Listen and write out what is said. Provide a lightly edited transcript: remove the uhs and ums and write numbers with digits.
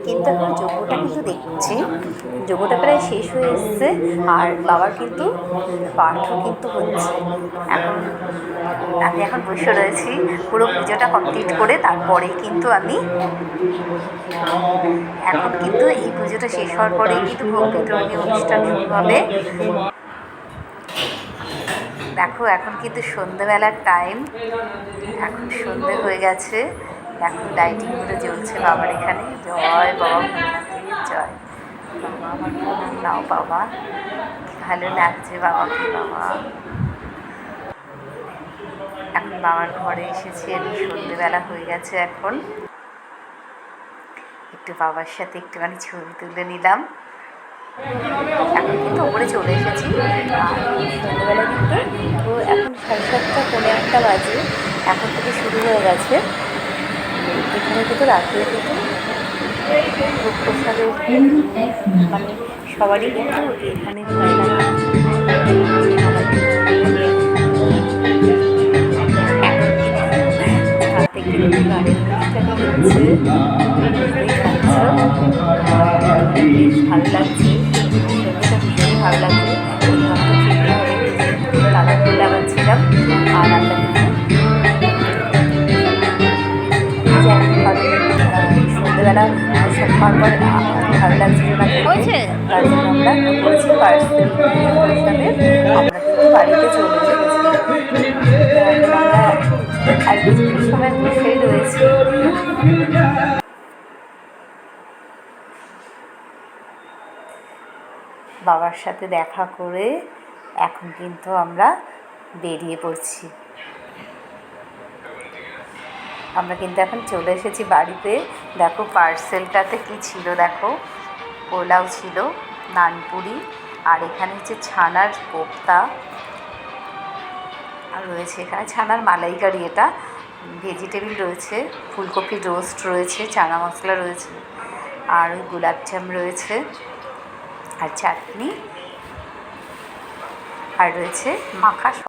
কিন্তু এখন যজ্ঞটা কিন্তু দেখছি, যজ্ঞটা প্রায় শেষ হয়ে এসছে। আর বাবার কিন্তু পাঠও কিন্তু হচ্ছে। আমি এখন বসে রয়েছি পুরো পুজোটা কমপ্লিট করে, তারপরেই কিন্তু এখন কিন্তু এই পুজোটা শেষ হওয়ার পরেই কিন্তু ভোগ বিতরণী অনুষ্ঠান শুরু হবে। দেখো এখন কিন্তু সন্ধেবেলার টাইম, এখন সন্ধে হয়ে গেছে। এখন লাইটিংগুলো জ্বলছে বাবার এখানে। জয় বাবা ভোলানাথের জয়। বাবা আমার প্রণাম নাও বাবা, কি ভালো লাগছে বাবাকে। বাবা এখন বাবার ঘরে এসেছি আমি, সন্ধেবেলা হয়ে গেছে। এখন একটু বাবার সাথে একটুখানি ছবি তুলে নিলাম। এখন কিন্তু ওপরে চলে এসেছি। আর সন্ধ্যেবেলা কিন্তু এখন 7:30 পৌনে 8টা বাজে, এখন থেকে শুরু হয়ে গেছে। এখানে কিন্তু রাত্রে কিন্তু ভোগ প্রসাদের মানে সবারই কিন্তু এখানে হাতে কিন্তু গানের অনুষ্ঠানই হচ্ছে, বুঝতেই পারছো। বেশ ভালো লাগছে, সন্ধ্যেটা ভীষণই ভালো লাগছে। কিন্তু আমাকে ফিরতে হবে, দাদা ফুল লাগাচ্ছিলাম। আর আমরা কিন্তু সন্ধ্যেবেলা সব খাওয়ার পর ভালো লাগছিল না খেতে, তার জন্য আমরা করেছি পার্সেল প্রসাদের। আমরা কিন্তু বাড়িতে চলে এসেছি। এখন আমরা আর কিছুটা সময় বসেই রয়েছি। বাবার সাথে দেখা করে এখন কিন্তু আমরা বেরিয়ে পড়ছি। আমরা কিন্তু এখন চলে এসেছি বাড়িতে। দেখো পার্সেলটাতে কি ছিল, দেখো পোলাও ছিল, নানপুরি, আর এখানে হচ্ছে ছানার কোপ্তা, আর রয়েছে এখানে ছানার মালাইকারি, এটা ভেজিটেবিল রয়েছে, ফুলকপির রোস্ট রয়েছে, চানা মশলা রয়েছে, আর ওই গোলাপজাম রয়েছে, আর চাটনি, আর রয়েছে মাখা।